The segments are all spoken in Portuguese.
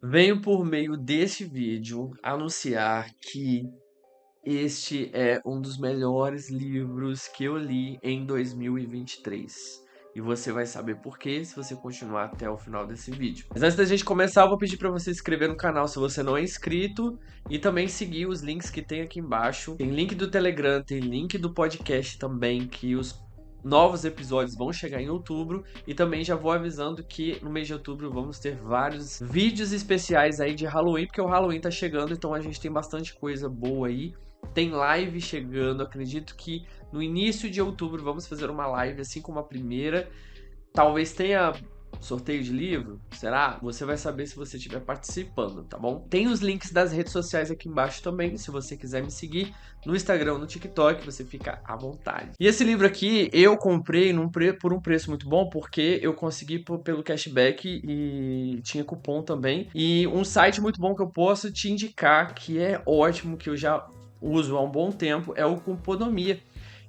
Venho por meio deste vídeo anunciar que este é um dos melhores livros que eu li em 2023. E você vai saber por quê se você continuar até o final desse vídeo. Mas antes da gente começar, eu vou pedir para você se inscrever no canal se você não é inscrito e também seguir os links que tem aqui embaixo. Tem link do Telegram, tem link do podcast também, que os novos episódios vão chegar em outubro. E também já vou avisando que no mês de outubro vamos ter vários vídeos especiais aí de Halloween, porque o Halloween tá chegando, então a gente tem bastante coisa boa aí. Tem live chegando, acredito que no início de outubro vamos fazer uma live assim como a primeira. Talvez tenha sorteio de livro, será? Você vai saber se você estiver participando, tá bom? Tem os links das redes sociais aqui embaixo também, se você quiser me seguir no Instagram, no TikTok, você fica à vontade. E esse livro aqui eu comprei por um preço muito bom, porque eu consegui pelo cashback e tinha cupom também. E um site muito bom que eu posso te indicar, que é ótimo, que eu já uso há um bom tempo, é o Cuponomia,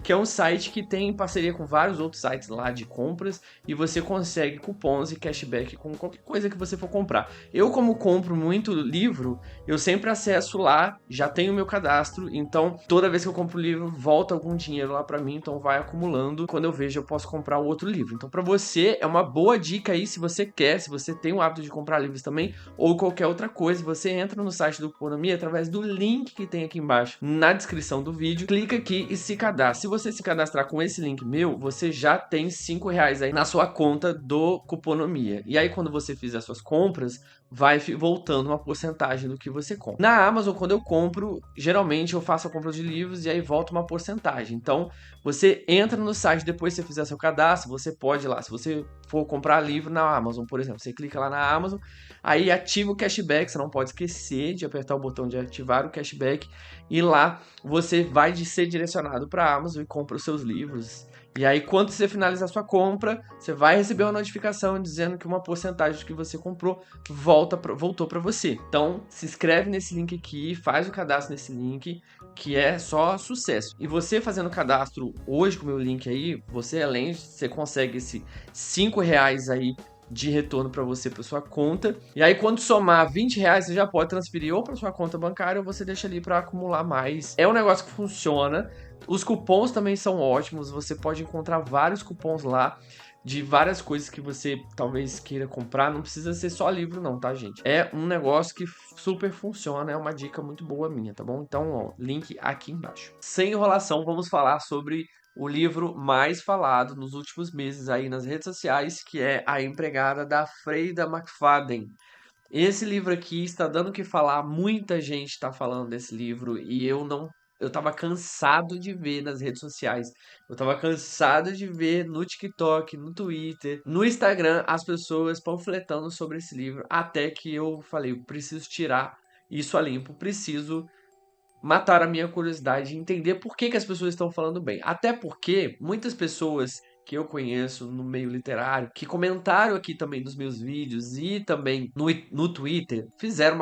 que é um site que tem parceria com vários outros sites lá de compras e você consegue cupons e cashback com qualquer coisa que você for comprar. Eu, como compro muito livro, eu sempre acesso lá, já tenho meu cadastro, então toda vez que eu compro livro, volta algum dinheiro lá para mim, então vai acumulando. Quando eu vejo, eu posso comprar outro livro. Então, para você, é uma boa dica aí se você quer, se você tem o hábito de comprar livros também, ou qualquer outra coisa, você entra no site do Cuponomia através do link que tem aqui embaixo na descrição do vídeo, clica aqui e se cadastra. Se você se cadastrar com esse link meu, você já tem R$ 5 aí na sua conta do Cuponomia. E aí, quando você fizer suas compras, vai voltando uma porcentagem do que você compra. Na Amazon, quando eu compro, geralmente eu faço a compra de livros e aí volta uma porcentagem. Então, você entra no site, depois que você fizer seu cadastro, você pode ir lá. Se você for comprar livro na Amazon, por exemplo, você clica lá na Amazon, aí ativa o cashback, você não pode esquecer de apertar o botão de ativar o cashback, e lá você vai ser direcionado para a Amazon e compra os seus livros. E aí, quando você finalizar a sua compra, você vai receber uma notificação dizendo que uma porcentagem do que você comprou voltou para você. Então, se inscreve nesse link aqui, faz o cadastro nesse link, que é só sucesso. E você fazendo o cadastro hoje com o meu link aí, você consegue esse R$ 5 aí de retorno para você, para sua conta. E aí, quando somar R$ 20, você já pode transferir ou para sua conta bancária ou você deixa ali para acumular mais. É um negócio que funciona. Os cupons também são ótimos. Você pode encontrar vários cupons lá de várias coisas que você talvez queira comprar. Não precisa ser só livro, não, tá, gente? É um negócio que super funciona. É uma dica muito boa minha, tá bom? Então, ó, link aqui embaixo. Sem enrolação, vamos falar sobre o livro mais falado nos últimos meses aí nas redes sociais, que é A Empregada, da Freida McFadden. Esse livro aqui está dando o que falar, muita gente está falando desse livro e eu tava cansado de ver nas redes sociais. Eu tava cansado de ver no TikTok, no Twitter, no Instagram as pessoas panfletando sobre esse livro, até que eu falei, eu preciso tirar isso a limpo, preciso matar a minha curiosidade e entender por que as pessoas estão falando bem. Até porque muitas pessoas que eu conheço no meio literário, que comentaram aqui também nos meus vídeos e também no Twitter, fizeram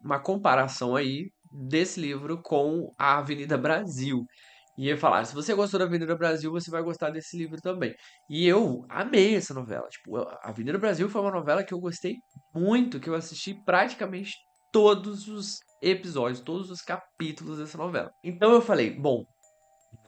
uma comparação aí desse livro com a Avenida Brasil. E eu falar, se você gostou da Avenida Brasil, você vai gostar desse livro também. E eu amei essa novela. Tipo, a Avenida Brasil foi uma novela que eu gostei muito, que eu assisti praticamente todos os episódios, todos os capítulos dessa novela. Então eu falei, bom,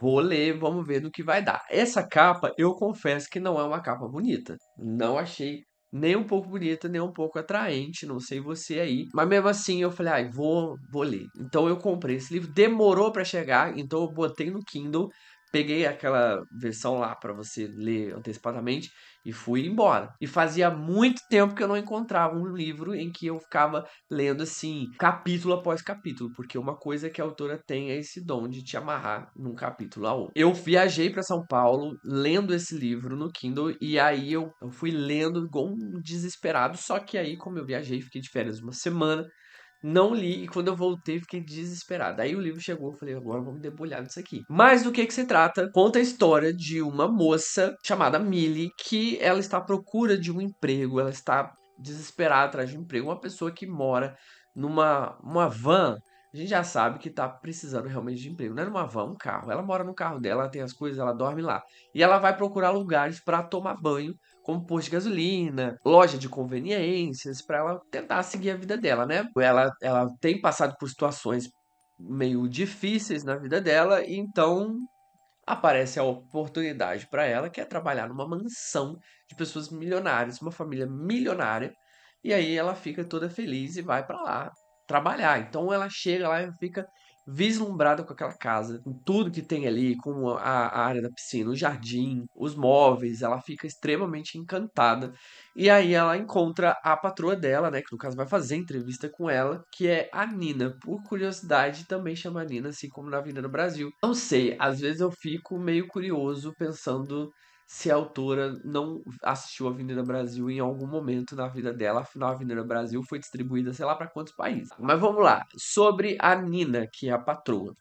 vou ler, vamos ver no que vai dar. Essa capa, eu confesso que não é uma capa bonita. Não achei nem um pouco bonita, nem um pouco atraente, não sei você aí. Mas mesmo assim eu falei, ai, vou ler. Então eu comprei esse livro, demorou para chegar, então eu botei no Kindle, peguei aquela versão lá para você ler antecipadamente e fui embora. E fazia muito tempo que eu não encontrava um livro em que eu ficava lendo assim, capítulo após capítulo, porque uma coisa que a autora tem é esse dom de te amarrar num capítulo ao outro. Eu viajei para São Paulo lendo esse livro no Kindle e aí eu fui lendo igual um desesperado, só que aí como eu viajei, fiquei de férias uma semana, não li e quando eu voltei fiquei desesperado. Aí o livro chegou, eu falei, agora vamos debulhar disso aqui. Mas do que se trata? Conta a história de uma moça chamada Millie, que ela está à procura de um emprego, ela está desesperada atrás de um emprego, uma pessoa que mora numa van. A gente já sabe que tá precisando realmente de emprego. Não é numa van, um carro. Ela mora no carro dela, ela tem as coisas, ela dorme lá. E ela vai procurar lugares para tomar banho como posto de gasolina, loja de conveniências, para ela tentar seguir a vida dela, né? Ela tem passado por situações meio difíceis na vida dela, e então aparece a oportunidade para ela, que é trabalhar numa mansão de pessoas milionárias, uma família milionária, e aí ela fica toda feliz e vai para lá trabalhar. Então ela chega lá e fica vislumbrada com aquela casa, com tudo que tem ali, com a área da piscina, o jardim, os móveis, ela fica extremamente encantada. E aí ela encontra a patroa dela, né, que no caso vai fazer entrevista com ela, que é a Nina. Por curiosidade, também chama Nina, assim como na Avenida Brasil. Não sei, às vezes eu fico meio curioso pensando se a autora não assistiu a Avenida Brasil em algum momento na vida dela. Afinal, a Avenida Brasil foi distribuída sei lá para quantos países. Mas vamos lá, sobre a Nina, que é a patroa.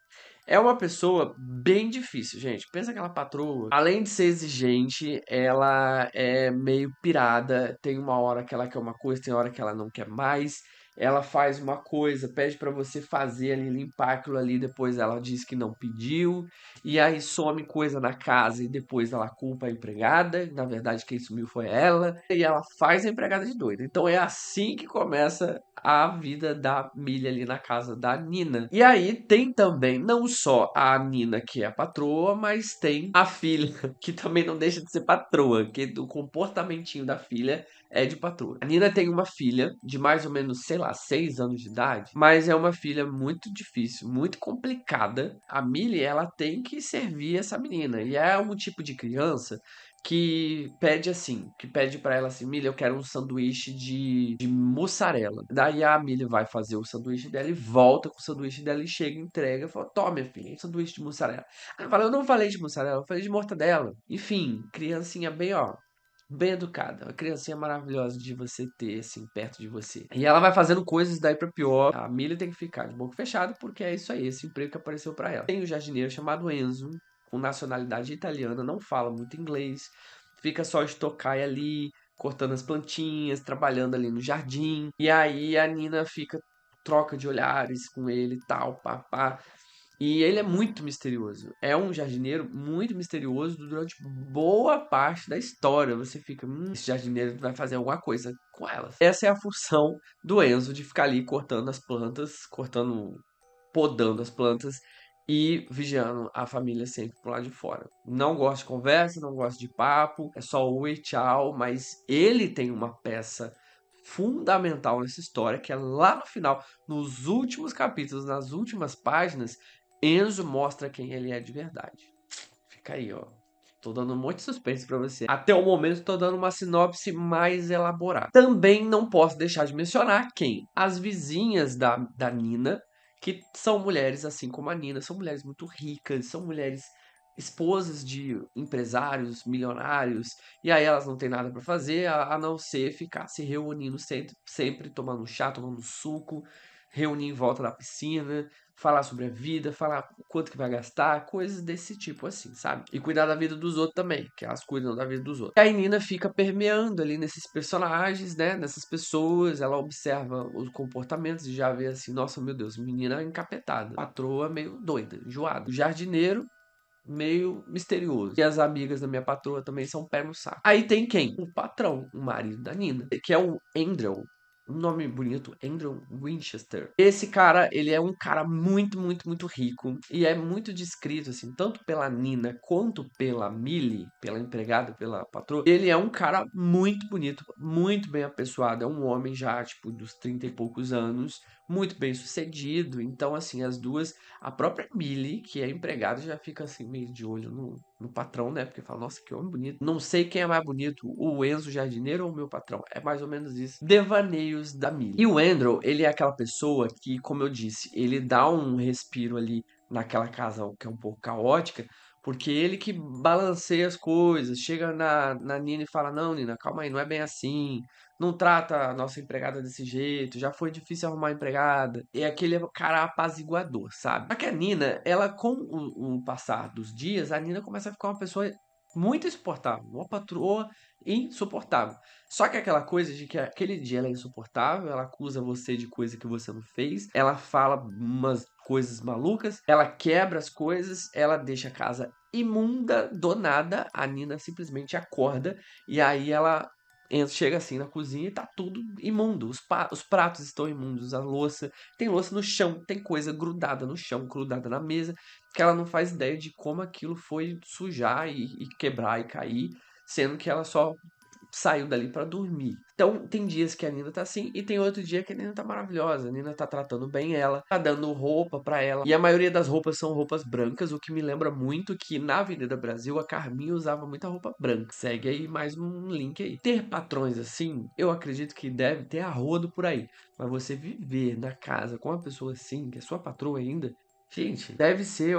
É uma pessoa bem difícil, gente. Pensa aquela patroa, além de ser exigente, ela é meio pirada. Tem uma hora que ela quer uma coisa, tem hora que ela não quer mais. Ela faz uma coisa, pede pra você fazer ali, limpar aquilo ali, depois ela diz que não pediu. E aí some coisa na casa e depois ela culpa a empregada. Na verdade, quem sumiu foi ela. E ela faz a empregada de doida. Então é assim que começa a vida da Millie ali na casa da Nina. E aí tem também não só a Nina, que é a patroa, mas tem a filha, que também não deixa de ser patroa, que o comportamentinho da filha é de patroa. A Nina tem uma filha de mais ou menos, sei lá, 6 anos de idade, mas é uma filha muito difícil, muito complicada. A Millie, ela tem que servir essa menina, e é um tipo de criança que pede assim, que pede pra ela assim, Millie, eu quero um sanduíche de mussarela. Daí a Millie vai fazer o sanduíche dela e volta com o sanduíche dela e chega, entrega, e fala, toma, minha filha, um sanduíche de mussarela. Ela fala, eu não falei de mussarela, eu falei de mortadela. Enfim, criancinha bem, ó, bem educada, uma criancinha maravilhosa de você ter, assim, perto de você. E ela vai fazendo coisas daí pra pior. A Millie tem que ficar de boca fechada, porque é isso aí, esse emprego que apareceu pra ela. Tem um jardineiro chamado Enzo, com nacionalidade italiana, não fala muito inglês, fica só de tocaia ali, cortando as plantinhas, trabalhando ali no jardim. E aí a Nina fica, troca de olhares com ele e tal, pá. E ele é muito misterioso. É um jardineiro muito misterioso durante boa parte da história. Você fica, esse jardineiro vai fazer alguma coisa com elas. Essa é a função do Enzo, de ficar ali cortando as plantas, podando as plantas e vigiando a família sempre pro lado de fora. Não gosta de conversa, não gosta de papo, é só oi, tchau, mas ele tem uma peça fundamental nessa história, que é lá no final, nos últimos capítulos, nas últimas páginas, Enzo mostra quem ele é de verdade. Fica aí, ó. Tô dando um monte de suspense pra você. Até o momento, tô dando uma sinopse mais elaborada. Também não posso deixar de mencionar quem? As vizinhas da Nina, que são mulheres assim como a Nina, são mulheres muito ricas, são mulheres esposas de empresários milionários, e aí elas não têm nada pra fazer a não ser ficar se reunindo sempre tomando chá, tomando suco, reunir em volta da piscina, falar sobre a vida, falar o quanto que vai gastar, coisas desse tipo assim, sabe? E cuidar da vida dos outros também, que elas cuidam da vida dos outros. E a Nina fica permeando ali nesses personagens, né? Nessas pessoas, ela observa os comportamentos e já vê assim, nossa, meu Deus, menina encapetada, patroa meio doida, enjoada. O jardineiro meio misterioso. E as amigas da minha patroa também são pé no saco. Aí tem quem? O patrão, o marido da Nina, que é o Andrew. Um nome bonito, Andrew Winchester. Esse cara, ele é um cara muito rico. E é muito descrito, assim, tanto pela Nina quanto pela Millie, pela empregada, pela patroa. Ele é um cara muito bonito, muito bem apessoado. É um homem já, tipo, dos 30 e poucos anos, muito bem sucedido. Então, assim, as duas, a própria Millie, que é empregada, já fica assim, meio de olho no patrão, né? Porque fala, nossa, que homem bonito. Não sei quem é mais bonito, o Enzo jardineiro ou o meu patrão. É mais ou menos isso. Devaneios da Millie. E o Andrew, ele é aquela pessoa que, como eu disse, ele dá um respiro ali naquela casa que é um pouco caótica, porque ele que balanceia as coisas, chega na Nina e fala, não, Nina, calma aí, não é bem assim, não trata a nossa empregada desse jeito, já foi difícil arrumar empregada. É aquele cara apaziguador, sabe? Só que a Nina, ela com o passar dos dias, a Nina começa a ficar uma pessoa muito insuportável, uma patroa insuportável. Só que aquela coisa de que aquele dia ela é insuportável, ela acusa você de coisa que você não fez, ela fala umas coisas malucas, ela quebra as coisas, ela deixa a casa imunda do nada, a Nina simplesmente acorda e aí ela chega assim na cozinha e tá tudo imundo. Os pratos estão imundos, a louça, tem louça no chão, tem coisa grudada no chão, grudada na mesa, que ela não faz ideia de como aquilo foi sujar e quebrar e cair, sendo que ela só saiu dali pra dormir. Então, tem dias que a Nina tá assim e tem outro dia que a Nina tá maravilhosa. A Nina tá tratando bem ela, tá dando roupa pra ela. E a maioria das roupas são roupas brancas, o que me lembra muito que na Avenida Brasil a Carminha usava muita roupa branca. Segue aí mais um link aí. Ter patrões assim, eu acredito que deve ter a rodo por aí. Mas você viver na casa com uma pessoa assim, que é sua patroa ainda, gente, deve ser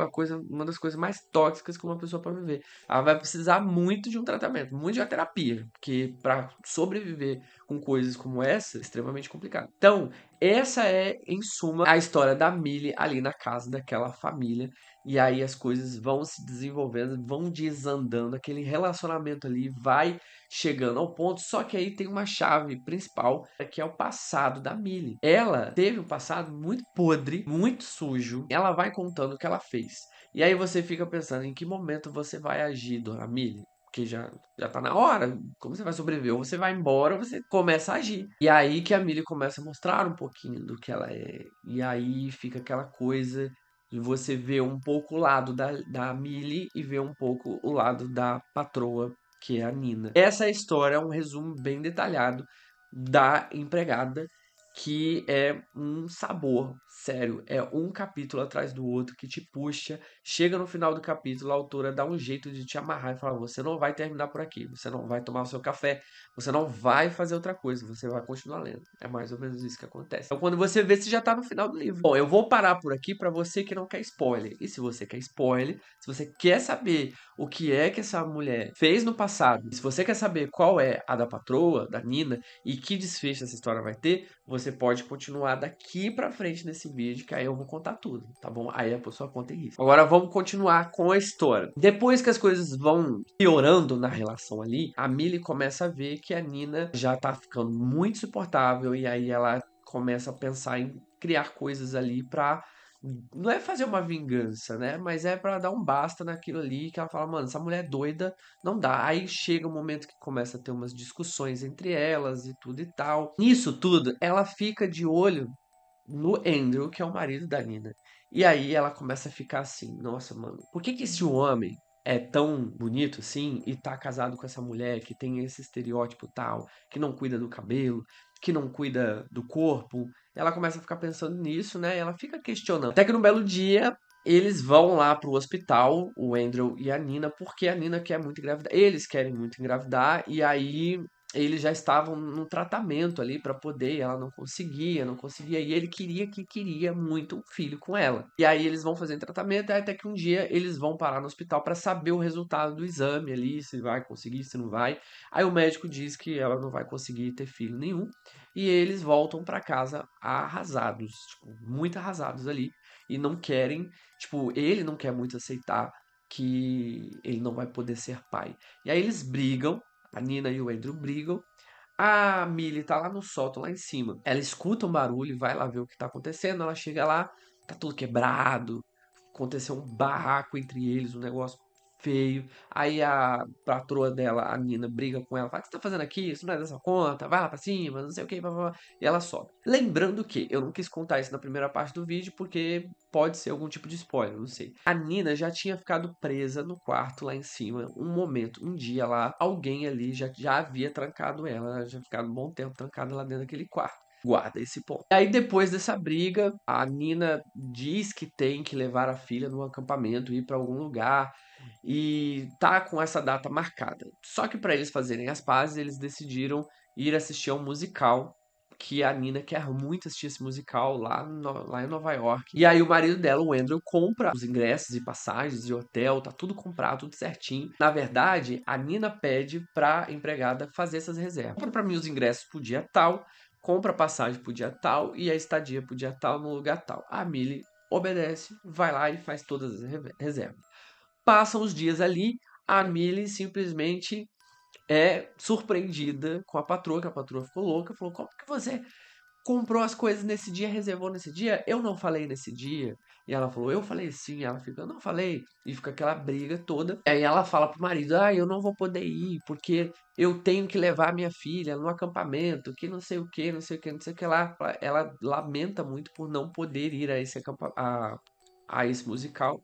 uma das coisas mais tóxicas que uma pessoa pode viver. Ela vai precisar muito de um tratamento, muito de uma terapia, porque para sobreviver com coisas como essa, é extremamente complicado. Então, essa é, em suma, a história da Millie ali na casa daquela família. E aí as coisas vão se desenvolvendo, vão desandando, aquele relacionamento ali vai chegando ao ponto, só que aí tem uma chave principal, que é o passado da Millie. Ela teve um passado muito podre, muito sujo. Ela vai contando o que ela fez. E aí você fica pensando em que momento você vai agir, dona Millie. Porque já tá na hora. Como você vai sobreviver? Ou você vai embora ou você começa a agir. E aí que a Millie começa a mostrar um pouquinho do que ela é. E aí fica aquela coisa de você ver um pouco o lado da Millie e ver um pouco o lado da patroa, que é a Nina. Essa história é um resumo bem detalhado da empregada, que é um sabor, sério, é um capítulo atrás do outro que te puxa. Chega no final do capítulo, a autora dá um jeito de te amarrar e falar: você não vai terminar por aqui, você não vai tomar o seu café, você não vai fazer outra coisa, você vai continuar lendo. É mais ou menos isso que acontece. Então, quando você vê, você já tá no final do livro. Bom, eu vou parar por aqui para você que não quer spoiler. E se você quer spoiler, se você quer saber o que é que essa mulher fez no passado, se você quer saber qual é a da patroa, da Nina, e que desfecho essa história vai ter, você pode continuar daqui pra frente nesse vídeo, que aí eu vou contar tudo, tá bom? Aí a pessoa conta em risco. Agora vamos continuar com a história. Depois que as coisas vão piorando na relação ali, a Millie começa a ver que a Nina já tá ficando muito insuportável e aí ela começa a pensar em criar coisas ali pra não é fazer uma vingança, né? Mas é pra dar um basta naquilo ali que ela fala, mano, essa mulher é doida, não dá. Aí chega um momento que começa a ter umas discussões entre elas e tudo e tal. Nisso tudo, ela fica de olho no Andrew, que é o marido da Nina. E aí ela começa a ficar assim, nossa, mano, por que que esse homem é tão bonito assim e tá casado com essa mulher que tem esse estereótipo tal, que não cuida do cabelo, que não cuida do corpo? Ela começa a ficar pensando nisso, né? E ela fica questionando. Até que num belo dia eles vão lá pro hospital, o Andrew e a Nina, porque a Nina quer muito engravidar. Eles querem muito engravidar e aí eles já estavam no tratamento ali pra poder, e ela não conseguia, e ele queria muito um filho com ela. E aí eles vão fazendo tratamento, até que um dia eles vão parar no hospital pra saber o resultado do exame ali, se vai conseguir, se não vai. Aí o médico diz que ela não vai conseguir ter filho nenhum, e eles voltam pra casa arrasados, tipo, muito arrasados ali, e não querem, tipo, ele não quer muito aceitar que ele não vai poder ser pai. E aí eles brigam, a Nina e o Andrew brigam. A Millie tá lá no sótão, lá em cima. Ela escuta um barulho e vai lá ver o que tá acontecendo. Ela chega lá, tá tudo quebrado. Aconteceu um barraco entre eles, um negócio feio. Aí a patroa dela, a Nina, briga com ela. Fala: o que você tá fazendo aqui? Isso não é dessa conta. Vai lá pra cima, não sei o que. Blá, blá, blá. E ela sobe. Lembrando que eu não quis contar isso na primeira parte do vídeo porque pode ser algum tipo de spoiler, não sei. A Nina já tinha ficado presa no quarto lá em cima. Um momento, um dia lá, alguém ali já havia trancado ela. Ela já tinha ficado um bom tempo trancada lá dentro daquele quarto. Guarda esse ponto. E aí, depois dessa briga, a Nina diz que tem que levar a filha no acampamento, ir para algum lugar, e tá com essa data marcada. Só que para eles fazerem as pazes, eles decidiram ir assistir a um musical, que a Nina quer muito assistir esse musical lá em Nova York. E aí o marido dela, o Andrew, compra os ingressos e passagens e hotel, tá tudo comprado, tudo certinho. Na verdade, a Nina pede pra empregada fazer essas reservas. Compra pra mim os ingressos pro dia tal, compra a passagem pro dia tal e a estadia pro dia tal no lugar tal. A Millie obedece, vai lá e faz todas as reservas. Passam os dias ali, a Millie simplesmente é surpreendida com a patroa, que a patroa ficou louca, falou: "Como que você comprou as coisas nesse dia, reservou nesse dia? Eu não falei nesse dia". E ela falou: "Eu falei sim". Ela fica: "Eu não falei". E fica aquela briga toda. E aí ela fala pro marido: "Ah, eu não vou poder ir, porque eu tenho que levar minha filha no acampamento, que não sei o que, não sei o que, não sei o que lá". Ela lamenta muito por não poder ir a esse a esse musical.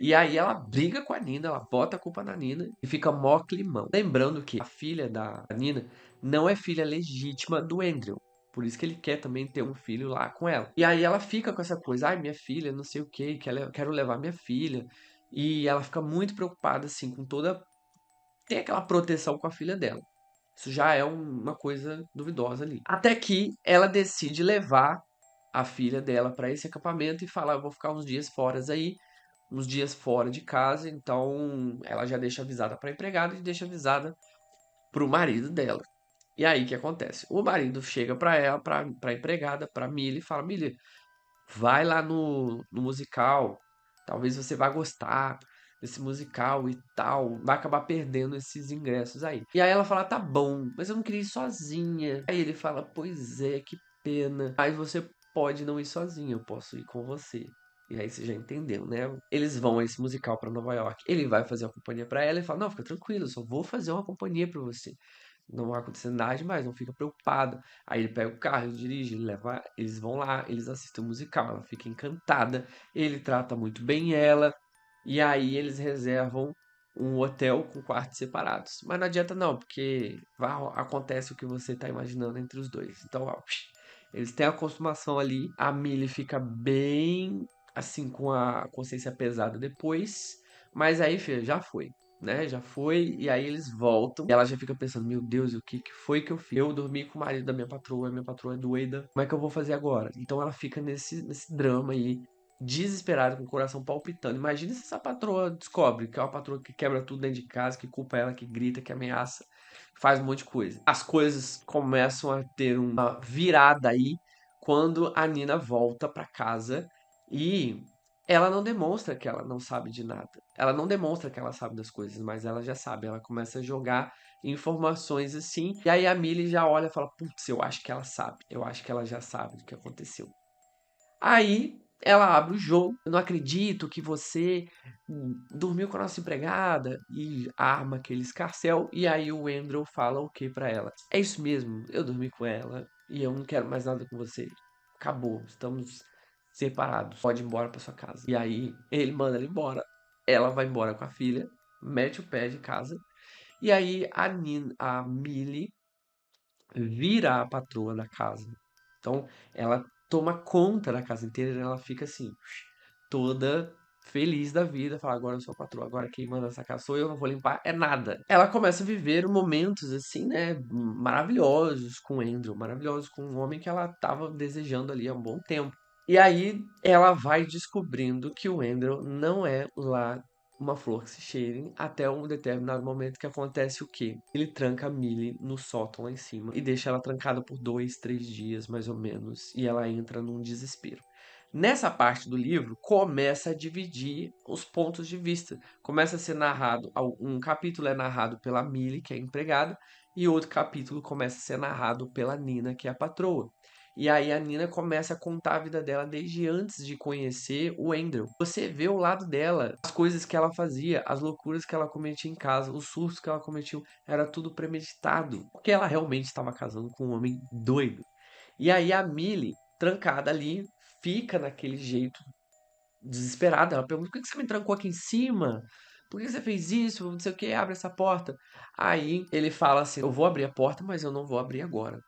E aí ela briga com a Nina, ela bota a culpa na Nina e fica mó climão. Lembrando que a filha da Nina não é filha legítima do Andrew. Por isso que ele quer também ter um filho lá com ela. E aí ela fica com essa coisa, ai, minha filha, não sei o que, quero levar minha filha. E ela fica muito preocupada, assim, com toda. Tem aquela proteção com a filha dela. Isso já é uma coisa duvidosa ali. Até que ela decide levar a filha dela para esse acampamento e fala: "Eu vou ficar uns dias fora aí, uns dias fora de casa". Então ela já deixa avisada para a empregada e deixa avisada para o marido dela. E aí o que acontece? O marido chega para ela, para a empregada, para Millie, e fala: "Millie, vai lá no musical, talvez você vá gostar desse musical e tal, vai acabar perdendo esses ingressos aí". E aí ela fala: "Tá bom, mas eu não queria ir sozinha". Aí ele fala: "Pois é, que pena, mas você pode não ir sozinha, eu posso ir com você". E aí você já entendeu, né? Eles vão a esse musical pra Nova York. Ele vai fazer uma companhia pra ela e fala: "Não, fica tranquilo, eu só vou fazer uma companhia pra você. Não vai acontecer nada demais, não fica preocupado". Aí ele pega o carro, ele dirige, ele leva, eles vão lá, eles assistem o musical, ela fica encantada, ele trata muito bem ela, e aí eles reservam um hotel com quartos separados. Mas não adianta não, porque acontece o que você tá imaginando entre os dois. Então, ó, eles têm a consumação ali, a Millie fica bem assim com a consciência pesada depois, mas aí, filha, já foi. Né, já foi, e aí eles voltam, e ela já fica pensando: "Meu Deus, o que que foi que eu fiz? Eu dormi com o marido da minha patroa é doida, como é que eu vou fazer agora?". Então ela fica nesse drama aí, desesperada, com o coração palpitando. Imagina se essa patroa descobre que é uma patroa que quebra tudo dentro de casa, que culpa ela, que grita, que ameaça, que faz um monte de coisa. As coisas começam a ter uma virada aí, quando a Nina volta pra casa, e ela não demonstra que ela não sabe de nada. Ela não demonstra que ela sabe das coisas, mas ela já sabe. Ela começa a jogar informações assim. E aí a Millie já olha e fala: "Putz, eu acho que ela sabe. Eu acho que ela já sabe do que aconteceu". Aí ela abre o jogo: "Eu não acredito que você dormiu com a nossa empregada", e arma aquele escarcéu. E aí o Andrew fala o que pra ela? "É isso mesmo, eu dormi com ela e eu não quero mais nada com você. Acabou, estamos separados. Pode ir embora pra sua casa". E aí ele manda ela embora. Ela vai embora com a filha, mete o pé de casa. E aí a Millie vira a patroa da casa. Então, ela toma conta da casa inteira, e ela fica assim, toda feliz da vida, fala: "Agora eu sou a patroa, agora quem manda nessa casa sou eu, não vou limpar é nada". Ela começa a viver momentos assim, né, maravilhosos com o Andrew, maravilhosos com um homem que ela estava desejando ali há um bom tempo. E aí ela vai descobrindo que o Andrew não é lá uma flor que se cheire, até um determinado momento que acontece o quê? Ele tranca a Millie no sótão lá em cima e deixa ela trancada por 2, 3 dias mais ou menos, e ela entra num desespero. Nessa parte do livro começa a dividir os pontos de vista. Começa a ser narrado, um capítulo é narrado pela Millie, que é a empregada, e outro capítulo começa a ser narrado pela Nina, que é a patroa. E aí a Nina começa a contar a vida dela desde antes de conhecer o Andrew. Você vê o lado dela, as coisas que ela fazia, as loucuras que ela cometia em casa, os surtos que ela cometia, era tudo premeditado, porque ela realmente estava casando com um homem doido. E aí a Millie, trancada ali, fica naquele jeito, desesperada. Ela pergunta: "Por que você me trancou aqui em cima? Por que você fez isso? Não sei o que, abre essa porta". Aí ele fala assim: "Eu vou abrir a porta, mas eu não vou abrir agora".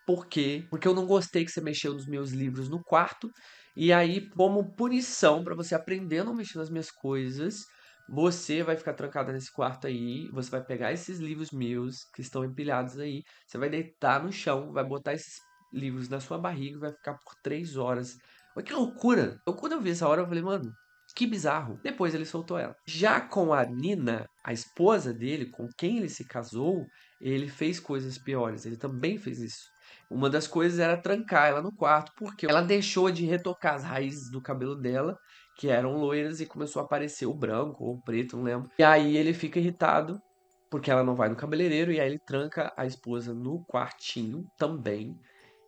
Por quê? Porque eu não gostei que você mexeu nos meus livros no quarto, e aí, como punição para você aprender a não mexer nas minhas coisas, você vai ficar trancada nesse quarto aí, você vai pegar esses livros meus que estão empilhados aí, você vai deitar no chão, vai botar esses livros na sua barriga e vai ficar por 3 horas. Olha que loucura! Eu, quando eu vi essa hora, eu falei: "Mano, que bizarro". Depois ele soltou ela. Já com a Nina, a esposa dele, com quem ele se casou, ele fez coisas piores, ele também fez isso. Uma das coisas era trancar ela no quarto, porque ela deixou de retocar as raízes do cabelo dela, que eram loiras e começou a aparecer o branco ou o preto, não lembro. E aí ele fica irritado porque ela não vai no cabeleireiro e aí ele tranca a esposa no quartinho também.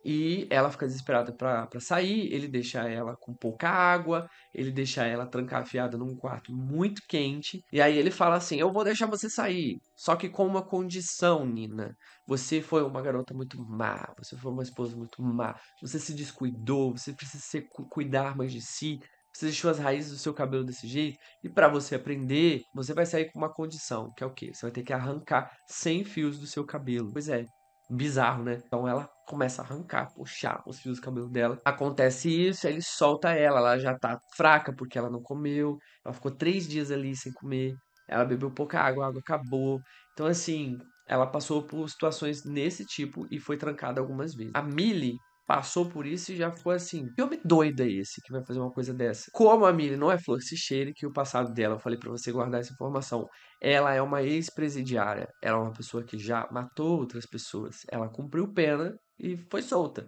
E ela fica desesperada pra sair, ele deixa ela com pouca água, ele deixa ela trancafiada num quarto muito quente. E aí ele fala assim: Eu vou deixar você sair, só que com uma condição, Nina. Você foi uma garota muito má, você foi uma esposa muito má, você se descuidou, você precisa cuidar mais de si, você deixou as raízes do seu cabelo desse jeito. E pra você aprender, você vai sair com uma condição, que é o quê? Você vai ter que arrancar 100 fios do seu cabelo. Pois é, bizarro, né? Então ela começa a arrancar, puxar os fios do cabelo dela. Acontece isso, aí ele solta ela já tá fraca porque ela não comeu. Ela ficou 3 dias ali sem comer. Ela bebeu pouca água, a água acabou. Então, assim, ela passou por situações nesse tipo e foi trancada algumas vezes. A Millie passou por isso e já ficou assim: que homem doido é esse que vai fazer uma coisa dessa? Como a Millie não é flor que se cheire, que o passado dela, eu falei pra você guardar essa informação. Ela é uma ex-presidiária. Ela é uma pessoa que já matou outras pessoas. Ela cumpriu pena e foi solta.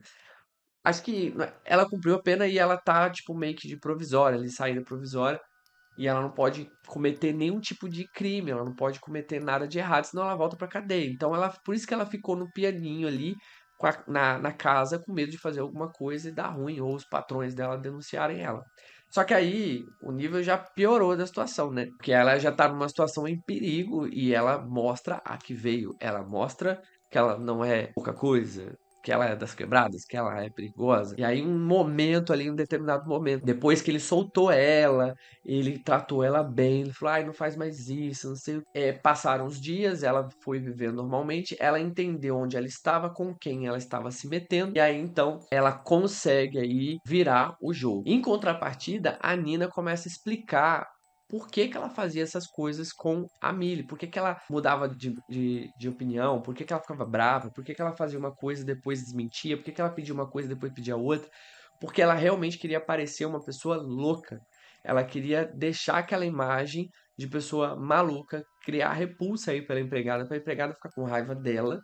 Acho que ela cumpriu a pena e ela tá, tipo, meio que de provisória, ali, saída provisória. E ela não pode cometer nenhum tipo de crime, ela não pode cometer nada de errado, senão ela volta pra cadeia. Então, por isso que ela ficou no pianinho ali, na casa, com medo de fazer alguma coisa e dar ruim, ou os patrões dela denunciarem ela. Só que aí, o nível já piorou da situação, né? Porque ela já tá numa situação em perigo e ela mostra a que veio. Ela mostra que ela não é pouca coisa, que ela é das quebradas, que ela é perigosa. E aí, um momento ali, um determinado momento, depois que ele soltou ela, ele tratou ela bem, ele falou, ai, não faz mais isso, não sei o quê. Passaram os dias, ela foi vivendo normalmente, ela entendeu onde ela estava, com quem ela estava se metendo, e aí então ela consegue aí virar o jogo. Em contrapartida, a Nina começa a explicar por que que ela fazia essas coisas com a Millie, por que que ela mudava de opinião, por que que ela ficava brava, por que que ela fazia uma coisa e depois desmentia, por que que ela pedia uma coisa e depois pedia outra, porque ela realmente queria parecer uma pessoa louca. Ela queria deixar aquela imagem de pessoa maluca, criar repulsa aí pela empregada, para a empregada ficar com raiva dela.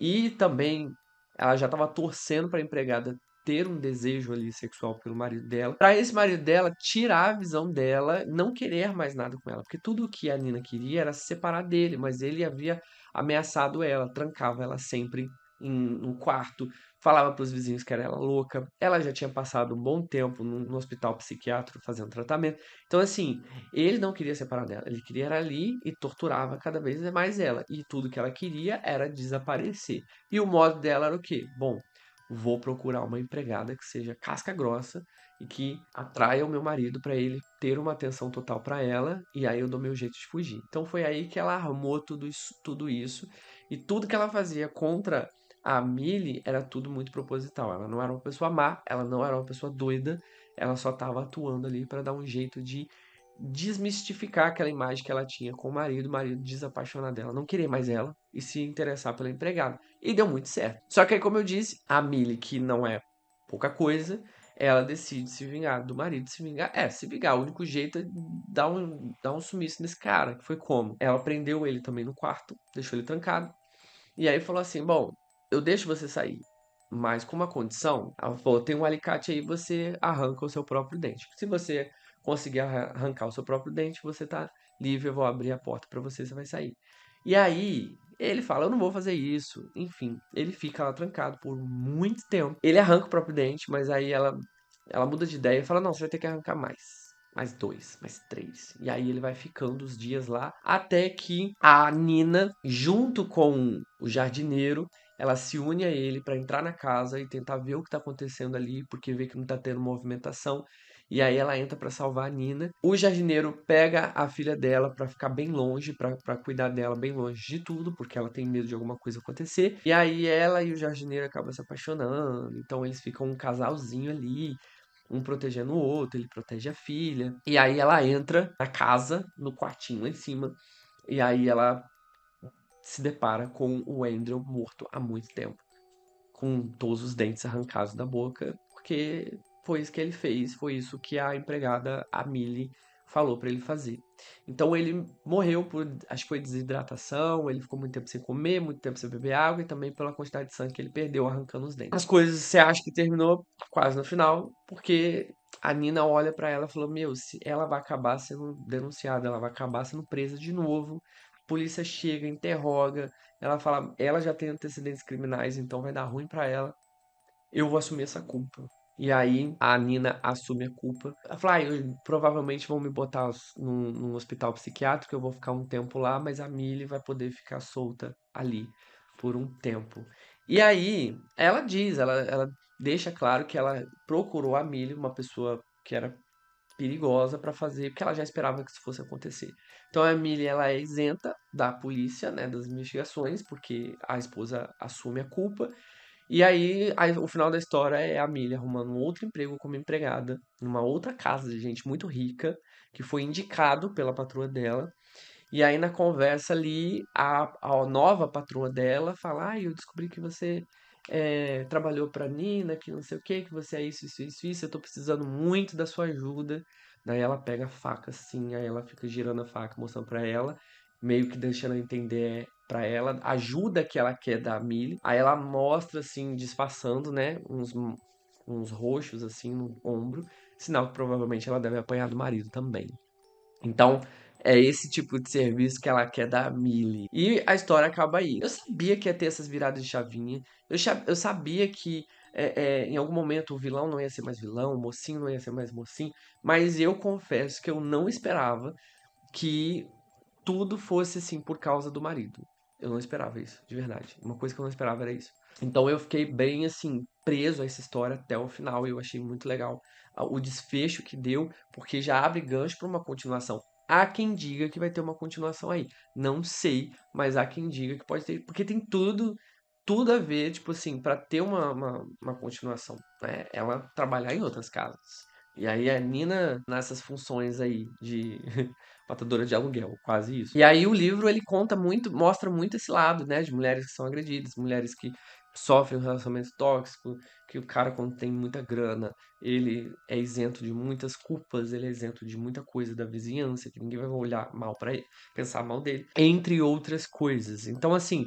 E também ela já estava torcendo para a empregada ter um desejo ali sexual pelo marido dela, para esse marido dela tirar a visão dela, não querer mais nada com ela, porque tudo o que a Nina queria era se separar dele, mas ele havia ameaçado ela, trancava ela sempre no quarto, falava para os vizinhos que era ela louca. Ela já tinha passado um bom tempo no hospital psiquiátrico fazendo tratamento. Então, assim, ele não queria separar dela, ele queria era ali e torturava cada vez mais ela. E tudo que ela queria era desaparecer. E o modo dela era o quê? Bom, vou procurar uma empregada que seja casca grossa e que atraia o meu marido para ele ter uma atenção total para ela e aí eu dou meu jeito de fugir. Então foi aí que ela armou tudo isso e tudo que ela fazia contra a Millie era tudo muito proposital. Ela não era uma pessoa má, ela não era uma pessoa doida, ela só estava atuando ali para dar um jeito de desmistificar aquela imagem que ela tinha com o marido desapaixonar dela, não querer mais ela e se interessar pela empregada. E deu muito certo. Só que aí, como eu disse, a Millie, que não é pouca coisa, ela decide se vingar do marido, se vingar. Se vingar. O único jeito é dar um sumiço nesse cara, que foi como? Ela prendeu ele também no quarto, deixou ele trancado. E aí falou assim: Bom, eu deixo você sair, mas com uma condição. Ela falou: Tem um alicate aí, você arranca o seu próprio dente. Se você conseguir arrancar o seu próprio dente, você tá livre, eu vou abrir a porta pra você, você vai sair. E aí, ele fala: Eu não vou fazer isso. Enfim, ele fica lá trancado por muito tempo. Ele arranca o próprio dente, mas aí ela muda de ideia e fala: Não, você vai ter que arrancar mais 2, mais 3. E aí ele vai ficando os dias lá, até que a Nina, junto com o jardineiro, ela se une a ele para entrar na casa e tentar ver o que tá acontecendo ali, porque vê que não tá tendo movimentação. E aí ela entra para salvar a Nina. O jardineiro pega a filha dela para ficar bem longe, para cuidar dela bem longe de tudo, porque ela tem medo de alguma coisa acontecer. E aí ela e o jardineiro acabam se apaixonando. Então eles ficam um casalzinho ali, um protegendo o outro, ele protege a filha. E aí ela entra na casa, no quartinho lá em cima, e aí ela se depara com o Andrew morto há muito tempo, com todos os dentes arrancados da boca, porque foi isso que ele fez, foi isso que a empregada, a Millie, falou pra ele fazer. Então ele morreu por, acho que foi desidratação, ele ficou muito tempo sem comer, muito tempo sem beber água e também pela quantidade de sangue que ele perdeu arrancando os dentes. As coisas você acha que terminou quase no final, porque a Nina olha pra ela e fala: Meu, se ela vai acabar sendo denunciada, ela vai acabar sendo presa de novo. A polícia chega, interroga, ela fala, ela já tem antecedentes criminais, então vai dar ruim pra ela. Eu vou assumir essa culpa. E aí a Nina assume a culpa. Ela fala, provavelmente vão me botar num hospital psiquiátrico, eu vou ficar um tempo lá, mas a Millie vai poder ficar solta ali por um tempo. E aí ela diz, ela deixa claro que ela procurou a Millie, uma pessoa que era perigosa para fazer, porque ela já esperava que isso fosse acontecer. Então a Millie, ela é isenta da polícia, né, das investigações, porque a esposa assume a culpa. E aí, o final da história é a Millie arrumando um outro emprego como empregada numa outra casa de gente muito rica, que foi indicado pela patroa dela. E aí, na conversa ali, a nova patroa dela fala: eu descobri que você trabalhou pra Nina, que não sei o que você é isso, isso, isso, isso, eu tô precisando muito da sua ajuda. Daí ela pega a faca assim, aí ela fica girando a faca, mostrando pra ela, meio que deixando ela entender pra ela a ajuda que ela quer da Millie. Aí ela mostra assim, disfarçando, né, uns roxos assim no ombro, sinal que provavelmente ela deve apanhar do marido também. Então, é esse tipo de serviço que ela quer da Millie. E a história acaba aí. Eu sabia que ia ter essas viradas de chavinha. Eu sabia que em algum momento o vilão não ia ser mais vilão, o mocinho não ia ser mais mocinho. Mas eu confesso que eu não esperava que tudo fosse assim por causa do marido. Eu não esperava isso, de verdade. Uma coisa que eu não esperava era isso. Então eu fiquei bem assim, preso a essa história até o final e eu achei muito legal o desfecho que deu, porque já abre gancho para uma continuação. Há quem diga que vai ter uma continuação aí. Não sei, mas há quem diga que pode ter, porque tem tudo a ver, tipo assim, para ter uma continuação, né? Ela trabalhar em outras casas. E aí a Nina nessas funções aí de matadora de aluguel, quase isso. E aí o livro ele conta muito, mostra muito esse lado, né, de mulheres que são agredidas, mulheres que sofrem um relacionamento tóxico, que o cara quando tem muita grana, ele é isento de muitas culpas, ele é isento de muita coisa da vizinhança, que ninguém vai olhar mal pra ele, pensar mal dele, entre outras coisas. Então assim,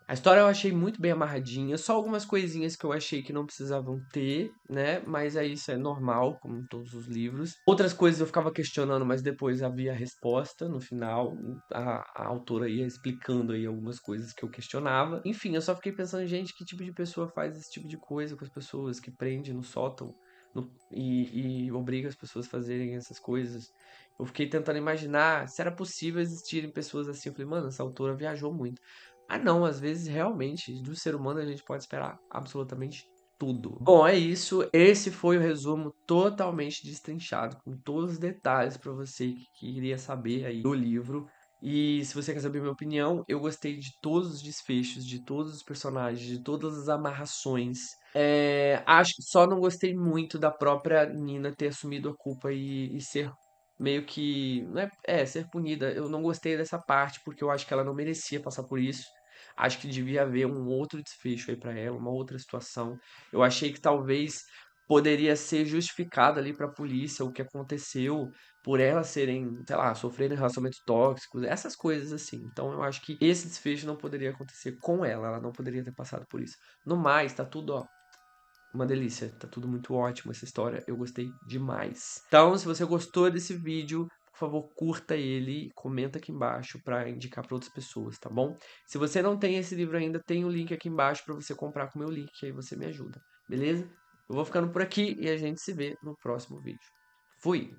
a história eu achei muito bem amarradinha, só algumas coisinhas que eu achei que não precisavam ter, né? Mas aí isso é normal, como em todos os livros. Outras coisas eu ficava questionando, mas depois havia a resposta no final. A autora ia explicando aí algumas coisas que eu questionava. Enfim, eu só fiquei pensando, gente, que tipo de pessoa faz esse tipo de coisa com as pessoas, que prende no sótão e obriga as pessoas a fazerem essas coisas. Eu fiquei tentando imaginar se era possível existirem pessoas assim. Eu falei, mano, essa autora viajou muito. Ah, não, às vezes realmente do ser humano a gente pode esperar absolutamente tudo. Bom, é isso. Esse foi o resumo totalmente destrinchado, com todos os detalhes para você que queria saber aí do livro. E se você quer saber minha opinião, eu gostei de todos os desfechos, de todos os personagens, de todas as amarrações. Acho que só não gostei muito da própria Nina ter assumido a culpa e ser meio que. Não ser punida. Eu não gostei dessa parte, porque eu acho que ela não merecia passar por isso. Acho que devia haver um outro desfecho aí pra ela, uma outra situação. Eu achei que talvez poderia ser justificado ali pra polícia o que aconteceu por elas serem, sei lá, sofrerem relacionamentos tóxicos, essas coisas assim. Então eu acho que esse desfecho não poderia acontecer com ela não poderia ter passado por isso. No mais, tá tudo, ó, uma delícia, tá tudo muito ótimo essa história, eu gostei demais. Então, se você gostou desse vídeo, por favor, curta ele, comenta aqui embaixo para indicar para outras pessoas, tá bom? Se você não tem esse livro ainda, tem o link aqui embaixo para você comprar com o meu link, que aí você me ajuda, beleza? Eu vou ficando por aqui e a gente se vê no próximo vídeo. Fui!